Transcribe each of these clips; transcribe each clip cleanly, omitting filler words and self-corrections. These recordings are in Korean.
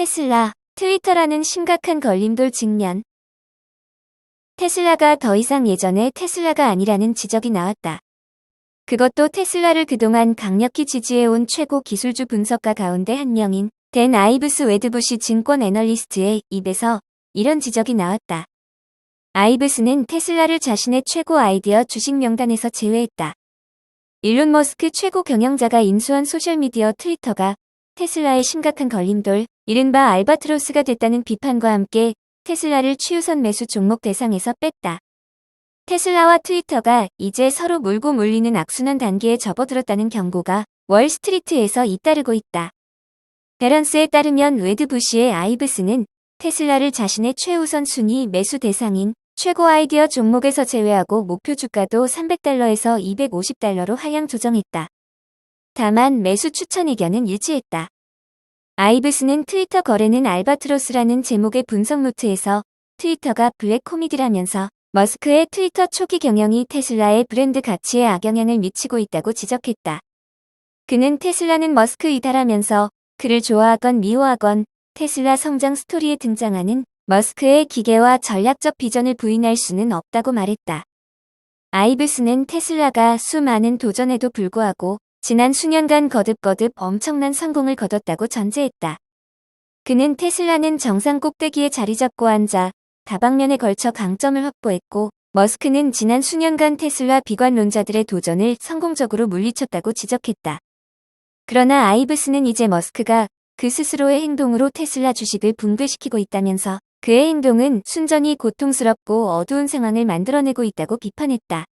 테슬라, 트위터라는 심각한 걸림돌 직면. 테슬라가 더 이상 예전의 테슬라가 아니라는 지적이 나왔다. 그것도 테슬라를 그동안 강력히 지지해온 최고 기술주 분석가 가운데 한 명인 댄 아이브스 웨드부시 증권 애널리스트의 입에서 이런 지적이 나왔다. 아이브스는 테슬라를 자신의 최고 아이디어 주식 명단에서 제외했다. 일론 머스크 최고 경영자가 인수한 소셜미디어 트위터가 테슬라의 심각한 걸림돌, 이른바 알바트로스가 됐다는 비판과 함께 테슬라를 최우선 매수 종목 대상에서 뺐다. 테슬라와 트위터가 이제 서로 물고 물리는 악순환 단계에 접어들었다는 경고가 월스트리트에서 잇따르고 있다. 베런스에 따르면 웨드부시의 아이브스는 테슬라를 자신의 최우선 순위 매수 대상인 최고 아이디어 종목에서 제외하고 목표 주가도 $300에서 $250로 하향 조정했다. 다만 매수 추천 의견은 일치했다. 아이브스는 트위터 거래는 알바트로스라는 제목의 분석 노트에서 트위터가 블랙 코미디라면서 머스크의 트위터 초기 경영이 테슬라의 브랜드 가치에 악영향을 미치고 있다고 지적했다. 그는 테슬라는 머스크이다라면서 그를 좋아하건 미워하건 테슬라 성장 스토리에 등장하는 머스크의 기계와 전략적 비전을 부인할 수는 없다고 말했다. 아이브스는 테슬라가 수많은 도전에도 불구하고 지난 수년간 거듭거듭 엄청난 성공을 거뒀다고 전제했다. 그는 테슬라는 정상 꼭대기에 자리 잡고 앉아 다방면에 걸쳐 강점을 확보했고 머스크는 지난 수년간 테슬라 비관론자들의 도전을 성공적으로 물리쳤다고 지적했다. 그러나 아이브스는 이제 머스크가 그 스스로의 행동으로 테슬라 주식을 붕괴시키고 있다면서 그의 행동은 순전히 고통스럽고 어두운 상황을 만들어내고 있다고 비판했다.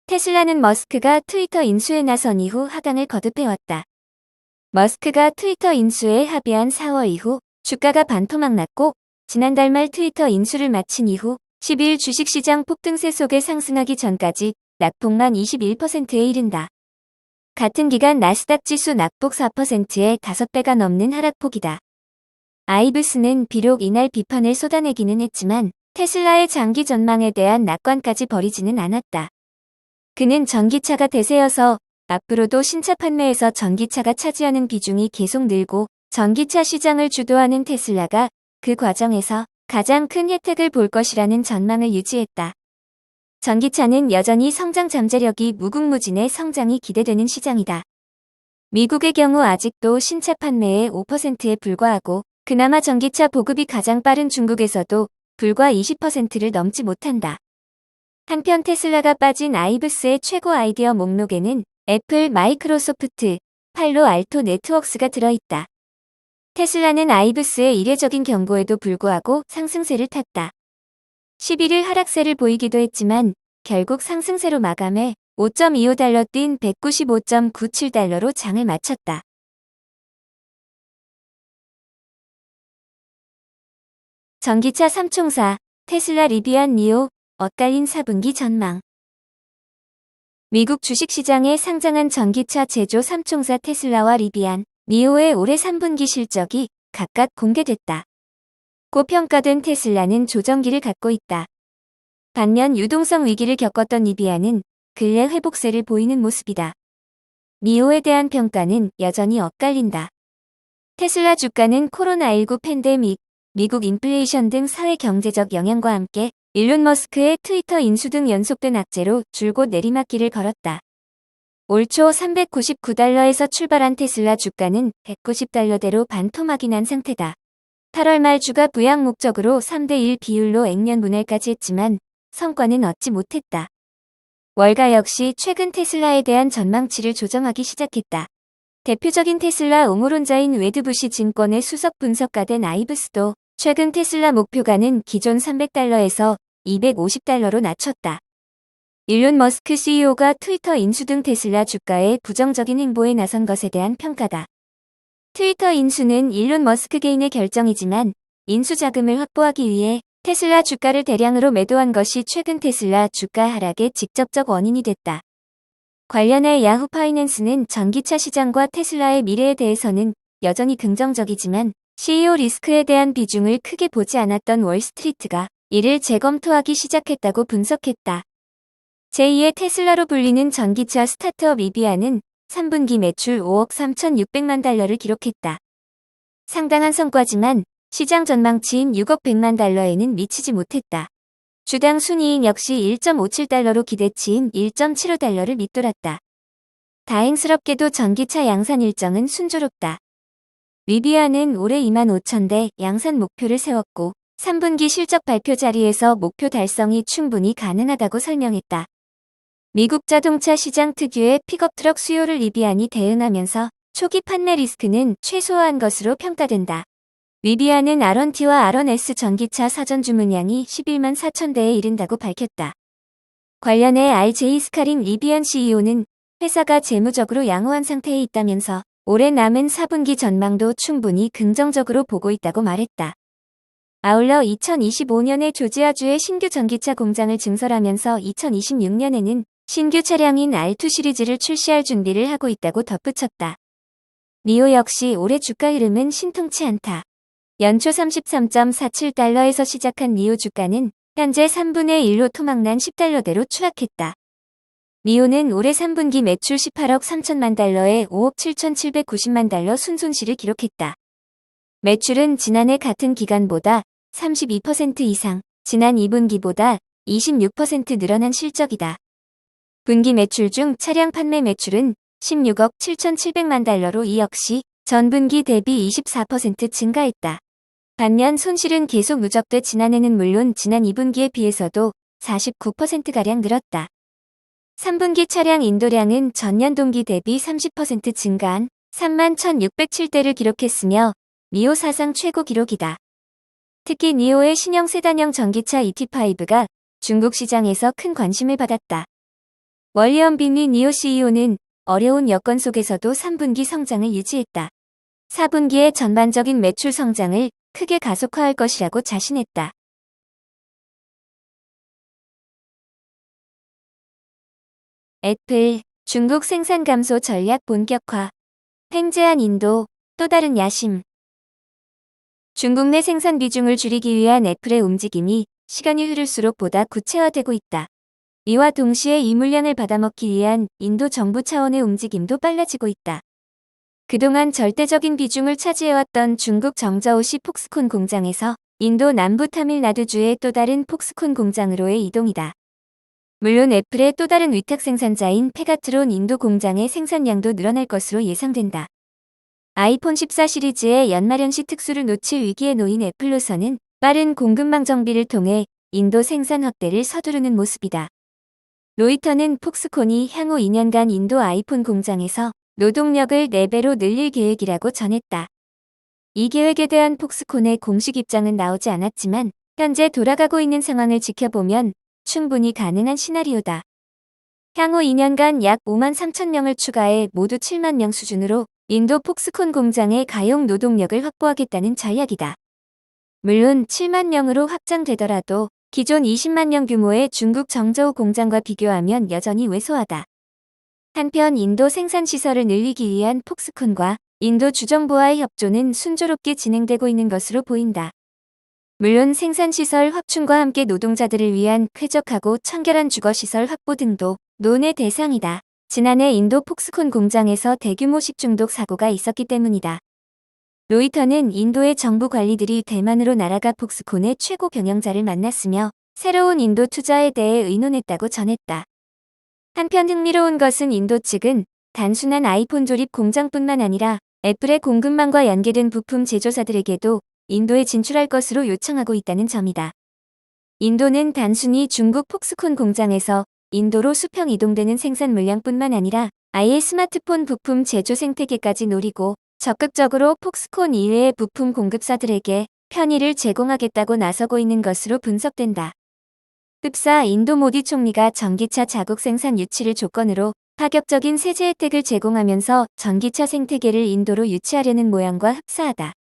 테슬라는 머스크가 트위터 인수에 나선 이후 하강을 거듭해왔다. 머스크가 트위터 인수에 합의한 4월 이후 주가가 반토막 났고 지난달 말 트위터 인수를 마친 이후 10일 주식시장 폭등세 속에 상승하기 전까지 낙폭만 21%에 이른다. 같은 기간 나스닥 지수 낙폭 4%의 5배가 넘는 하락폭이다. 아이브스는 비록 이날 비판을 쏟아내기는 했지만 테슬라의 장기 전망에 대한 낙관까지 버리지는 않았다. 그는 전기차가 대세여서 앞으로도 신차 판매에서 전기차가 차지하는 비중이 계속 늘고 전기차 시장을 주도하는 테슬라가 그 과정에서 가장 큰 혜택을 볼 것이라는 전망을 유지했다. 전기차는 여전히 성장 잠재력이 무궁무진의 성장이 기대되는 시장이다. 미국의 경우 아직도 신차 판매의 5%에 불과하고 그나마 전기차 보급이 가장 빠른 중국에서도 불과 20%를 넘지 못한다. 한편 테슬라가 빠진 아이브스의 최고 아이디어 목록에는 애플, 마이크로소프트, 팔로 알토 네트워크스가 들어있다. 테슬라는 아이브스의 이례적인 경고에도 불구하고 상승세를 탔다. 11일 하락세를 보이기도 했지만 결국 상승세로 마감해 $5.25 뛴 $195.97로 장을 마쳤다. 전기차 3총사, 테슬라 리비안 니오, 엇갈린 4분기 전망. 미국 주식시장에 상장한 전기차 제조 3총사 테슬라와 리비안, 니오의 올해 3분기 실적이 각각 공개됐다. 고평가된 테슬라는 조정기를 갖고 있다. 반면 유동성 위기를 겪었던 리비안은 근래 회복세를 보이는 모습이다. 니오에 대한 평가는 여전히 엇갈린다. 테슬라 주가는 코로나19 팬데믹, 미국 인플레이션 등 사회 경제적 영향과 함께 일론 머스크의 트위터 인수 등 연속된 악재로 줄곧 내리막길을 걸었다. 올 초 $399에서 출발한 테슬라 주가는 $190대로 반토막이 난 상태다. 8월 말 주가 부양 목적으로 3대1 비율로 액면 분할까지 했지만 성과는 얻지 못했다. 월가 역시 최근 테슬라에 대한 전망치를 조정하기 시작했다. 대표적인 테슬라 옹호론자인 웨드부시 증권의 수석 분석가 댄 아이브스도 최근 테슬라 목표가는 기존 $300에서 $250로 낮췄다. 일론 머스크 CEO가 트위터 인수 등 테슬라 주가의 부정적인 행보에 나선 것에 대한 평가다. 트위터 인수는 일론 머스크 개인의 결정이지만 인수 자금을 확보하기 위해 테슬라 주가를 대량으로 매도한 것이 최근 테슬라 주가 하락의 직접적 원인이 됐다. 관련해 야후 파이낸스는 전기차 시장과 테슬라의 미래에 대해서는 여전히 긍정적이지만 CEO 리스크에 대한 비중을 크게 보지 않았던 월스트리트가 이를 재검토하기 시작했다고 분석했다. 제2의 테슬라로 불리는 전기차 스타트업 리비안은 3분기 매출 $5억 3,600만 달러를 기록했다. 상당한 성과지만 시장 전망치인 6억 100만 달러에는 미치지 못했다. 주당 순이익 역시 1.57달러로 기대치인 1.75달러를 밑돌았다. 다행스럽게도 전기차 양산 일정은 순조롭다. 리비아는 올해 25,000대 양산 목표를 세웠고 3분기 실적 발표 자리에서 목표 달성이 충분히 가능하다고 설명했다. 미국 자동차 시장 특유의 픽업 트럭 수요를 리비안이 대응하면서 초기 판매 리스크는 최소화한 것으로 평가된다. 리비안은 R1T와 R1S 전기차 사전 주문량이 11만 4천 대에 이른다고 밝혔다. 관련해 RJ 스카린 리비안 CEO는 회사가 재무적으로 양호한 상태에 있다면서 올해 남은 4분기 전망도 충분히 긍정적으로 보고 있다고 말했다. 아울러 2025년에 조지아주의 신규 전기차 공장을 증설하면서 2026년에는 신규 차량인 R2 시리즈를 출시할 준비를 하고 있다고 덧붙였다. 니오 역시 올해 주가 흐름은 신통치 않다. 연초 33.47달러에서 시작한 니오 주가는 현재 3분의 1로 토막난 10달러대로 추락했다. 니오는 올해 3분기 매출 18억 3천만 달러에 5억 7,790만 달러 순손실을 기록했다. 매출은 지난해 같은 기간보다 32% 이상, 지난 2분기보다 26% 늘어난 실적이다. 분기 매출 중 차량 판매 매출은 16억 7,700만 달러로 이 역시 전분기 대비 24% 증가했다. 반면 손실은 계속 누적돼 지난해는 물론 지난 2분기에 비해서도 49%가량 늘었다. 3분기 차량 인도량은 전년 동기 대비 30% 증가한 3만 1,607대를 기록했으며 니오 사상 최고 기록이다. 특히 니오의 신형 세단형 전기차 ET5가 중국 시장에서 큰 관심을 받았다. 월리언빈리 니오 CEO는 어려운 여건 속에서도 3분기 성장을 유지했다. 4분기의 전반적인 매출 성장을 크게 가속화할 것이라고 자신했다. 애플, 중국 생산 감소 전략 본격화. 횡재한 인도, 또 다른 야심. 중국 내 생산 비중을 줄이기 위한 애플의 움직임이 시간이 흐를수록 보다 구체화되고 있다. 이와 동시에 이 물량을 받아먹기 위한 인도 정부 차원의 움직임도 빨라지고 있다. 그동안 절대적인 비중을 차지해왔던 중국 정저우시 폭스콘 공장에서 인도 남부 타밀나두주의 또 다른 폭스콘 공장으로의 이동이다. 물론 애플의 또 다른 위탁 생산자인 페가트론 인도 공장의 생산량도 늘어날 것으로 예상된다. 아이폰 14 시리즈의 연말연시 특수를 놓칠 위기에 놓인 애플로서는 빠른 공급망 정비를 통해 인도 생산 확대를 서두르는 모습이다. 로이터는 폭스콘이 향후 2년간 인도 아이폰 공장에서 노동력을 4배로 늘릴 계획이라고 전했다. 이 계획에 대한 폭스콘의 공식 입장은 나오지 않았지만 현재 돌아가고 있는 상황을 지켜보면 충분히 가능한 시나리오다. 향후 2년간 약 5만 3천 명을 추가해 모두 7만 명 수준으로 인도 폭스콘 공장의 가용 노동력을 확보하겠다는 전략이다. 물론 7만 명으로 확장되더라도 기존 20만 명 규모의 중국 정저우 공장과 비교하면 여전히 왜소하다. 한편 인도 생산시설을 늘리기 위한 폭스콘과 인도 주정부와의 협조는 순조롭게 진행되고 있는 것으로 보인다. 물론 생산시설 확충과 함께 노동자들을 위한 쾌적하고 청결한 주거시설 확보 등도 논의 대상이다. 지난해 인도 폭스콘 공장에서 대규모 식중독 사고가 있었기 때문이다. 로이터는 인도의 정부 관리들이 대만으로 날아가 폭스콘의 최고 경영자를 만났으며 새로운 인도 투자에 대해 의논했다고 전했다. 한편 흥미로운 것은 인도 측은 단순한 아이폰 조립 공장뿐만 아니라 애플의 공급망과 연계된 부품 제조사들에게도 인도에 진출할 것으로 요청하고 있다는 점이다. 인도는 단순히 중국 폭스콘 공장에서 인도로 수평 이동되는 생산 물량뿐만 아니라 아예 스마트폰 부품 제조 생태계까지 노리고 적극적으로 폭스콘 이외의 부품 공급사들에게 편의를 제공하겠다고 나서고 있는 것으로 분석된다. 흡사 인도 모디 총리가 전기차 자국 생산 유치를 조건으로 파격적인 세제 혜택을 제공하면서 전기차 생태계를 인도로 유치하려는 모양과 흡사하다.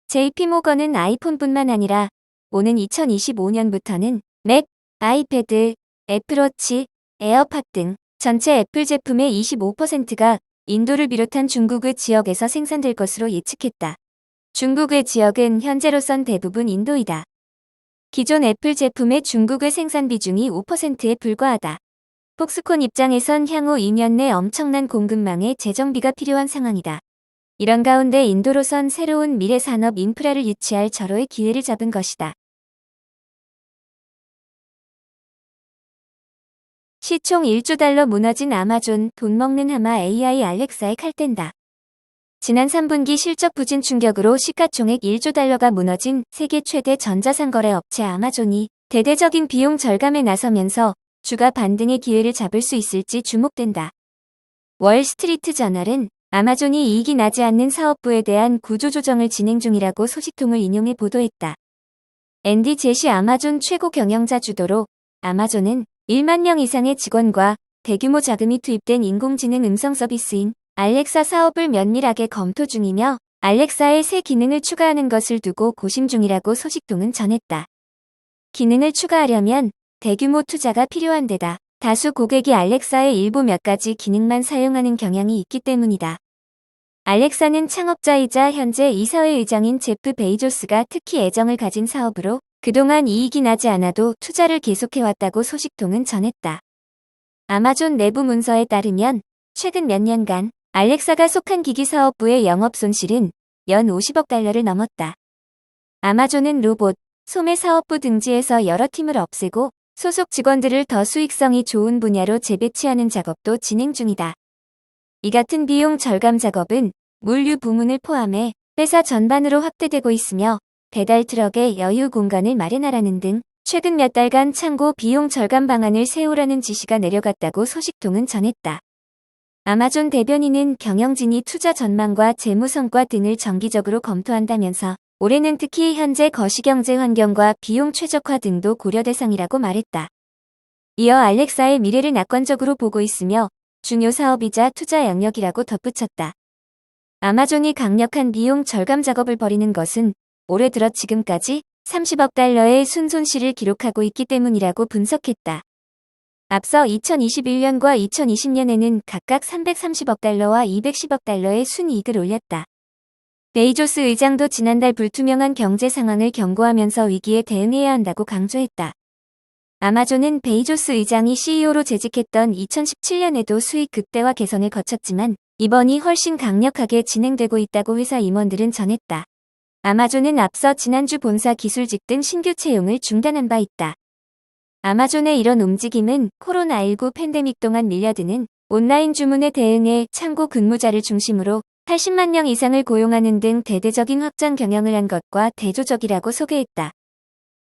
JP모건은 아이폰뿐만 아니라 오는 2025년부터는 맥, 아이패드, 애플워치, 에어팟 등 전체 애플 제품의 25%가 인도를 비롯한 중국의 지역에서 생산될 것으로 예측했다. 중국의 지역은 현재로선 대부분 인도이다. 기존 애플 제품의 중국의 생산 비중이 5%에 불과하다. 폭스콘 입장에선 향후 2년 내 엄청난 공급망의 재정비가 필요한 상황이다. 이런 가운데 인도로선 새로운 미래 산업 인프라를 유치할 절호의 기회를 잡은 것이다. 시총 1조 달러 무너진 아마존, 돈 먹는 하마 AI 알렉사의 칼댄다. 지난 3분기 실적 부진 충격으로 시가총액 1조 달러가 무너진 세계 최대 전자상거래 업체 아마존이 대대적인 비용 절감에 나서면서 주가 반등의 기회를 잡을 수 있을지 주목된다. 월스트리트 저널은 아마존이 이익이 나지 않는 사업부에 대한 구조조정을 진행 중이라고 소식통을 인용해 보도했다. 앤디 제시 아마존 최고 경영자 주도로 아마존은 1만 명 이상의 직원과 대규모 자금이 투입된 인공지능 음성 서비스인 알렉사 사업을 면밀하게 검토 중이며 알렉사의 새 기능을 추가하는 것을 두고 고심 중이라고 소식통은 전했다. 기능을 추가하려면 대규모 투자가 필요한 데다 다수 고객이 알렉사의 일부 몇 가지 기능만 사용하는 경향이 있기 때문이다. 알렉사는 창업자이자 현재 이사회 의장인 제프 베이조스가 특히 애정을 가진 사업으로 그동안 이익이 나지 않아도 투자를 계속해왔다고 소식통은 전했다. 아마존 내부 문서에 따르면 최근 몇 년간 알렉사가 속한 기기 사업부의 영업 손실은 연 50억 달러를 넘었다. 아마존은 로봇, 소매 사업부 등지에서 여러 팀을 없애고 소속 직원들을 더 수익성이 좋은 분야로 재배치하는 작업도 진행 중이다. 이 같은 비용 절감 작업은 물류 부문을 포함해 회사 전반으로 확대되고 있으며 배달 트럭에 여유 공간을 마련하라는 등 최근 몇 달간 창고 비용 절감 방안을 세우라는 지시가 내려갔다고 소식통은 전했다. 아마존 대변인은 경영진이 투자 전망과 재무 성과 등을 정기적으로 검토한다면서 올해는 특히 현재 거시경제 환경과 비용 최적화 등도 고려 대상이라고 말했다. 이어 알렉사의 미래를 낙관적으로 보고 있으며 중요 사업이자 투자 영역이라고 덧붙였다. 아마존이 강력한 비용 절감 작업을 벌이는 것은 올해 들어 지금까지 30억 달러의 순손실을 기록하고 있기 때문이라고 분석했다. 앞서 2021년과 2020년에는 각각 330억 달러와 210억 달러의 순이익을 올렸다. 베이조스 의장도 지난달 불투명한 경제 상황을 경고하면서 위기에 대응해야 한다고 강조했다. 아마존은 베이조스 의장이 CEO로 재직했던 2017년에도 수익 극대화 개선을 거쳤지만 이번이 훨씬 강력하게 진행되고 있다고 회사 임원들은 전했다. 아마존은 앞서 지난주 본사 기술직 등 신규 채용을 중단한 바 있다. 아마존의 이런 움직임은 코로나19 팬데믹 동안 밀려드는 온라인 주문에 대응해 창고 근무자를 중심으로 80만 명 이상을 고용하는 등 대대적인 확장 경영을 한 것과 대조적이라고 소개했다.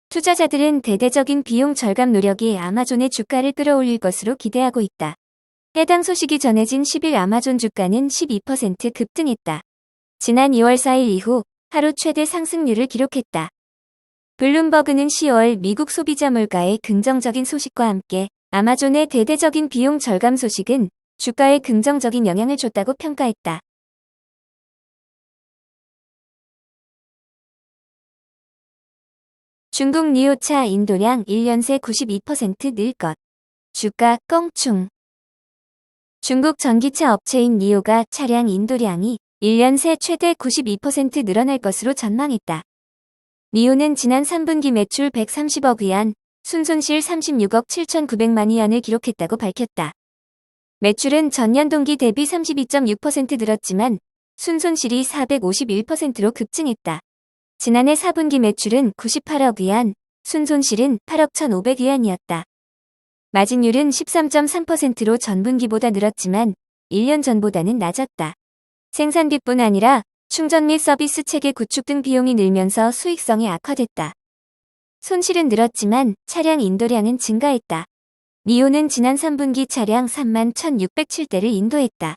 투자자들은 대대적인 비용 절감 노력이 아마존의 주가를 끌어올릴 것으로 기대하고 있다. 해당 소식이 전해진 10일 아마존 주가는 12% 급등했다. 지난 2월 4일 이후 하루 최대 상승률을 기록했다. 블룸버그는 10월 미국 소비자 물가의 긍정적인 소식과 함께 아마존의 대대적인 비용 절감 소식은 주가에 긍정적인 영향을 줬다고 평가했다. 중국 니오차 인도량 1년 새 92% 늘 것. 주가 껑충. 중국 전기차 업체인 니오가 차량 인도량이 1년 새 최대 92% 늘어날 것으로 전망했다. 니오는 지난 3분기 매출 130억 위안, 순손실 36억 7,900만 위안을 기록했다고 밝혔다. 매출은 전년 동기 대비 32.6% 늘었지만 순손실이 451%로 급증했다. 지난해 4분기 매출은 98억 위안, 순손실은 8억 1,500 위안이었다. 마진율은 13.3%로 전분기보다 늘었지만 1년 전보다는 낮았다. 생산비뿐 아니라 충전 및 서비스 체계 구축 등 비용이 늘면서 수익성이 악화됐다. 손실은 늘었지만 차량 인도량은 증가했다. 니오는 지난 3분기 차량 31,607대를 인도했다.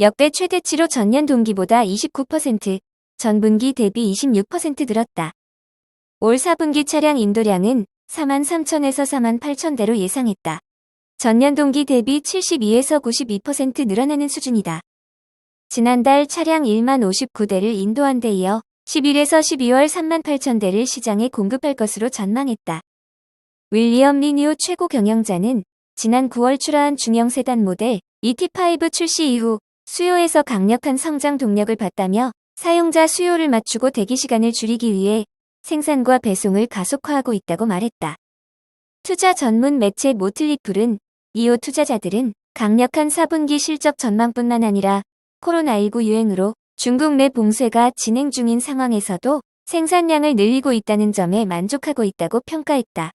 역대 최대치로 전년 동기보다 29%, 전분기 대비 26% 늘었다. 올 4분기 차량 인도량은 43,000에서 48,000대로 예상했다. 전년 동기 대비 72에서 92% 늘어나는 수준이다. 지난달 차량 1만 59대를 인도한 데 이어 10일에서 12월 38,000대를 시장에 공급할 것으로 전망했다. 윌리엄 리니오 최고 경영자는 지난 9월 출하한 중형 세단 모델 ET5 출시 이후 수요에서 강력한 성장 동력을 봤다며 사용자 수요를 맞추고 대기 시간을 줄이기 위해 생산과 배송을 가속화하고 있다고 말했다. 투자 전문 매체 모틀리풀은 니오 투자자들은 강력한 4분기 실적 전망뿐만 아니라 코로나19 유행으로 중국 내 봉쇄가 진행 중인 상황에서도 생산량을 늘리고 있다는 점에 만족하고 있다고 평가했다.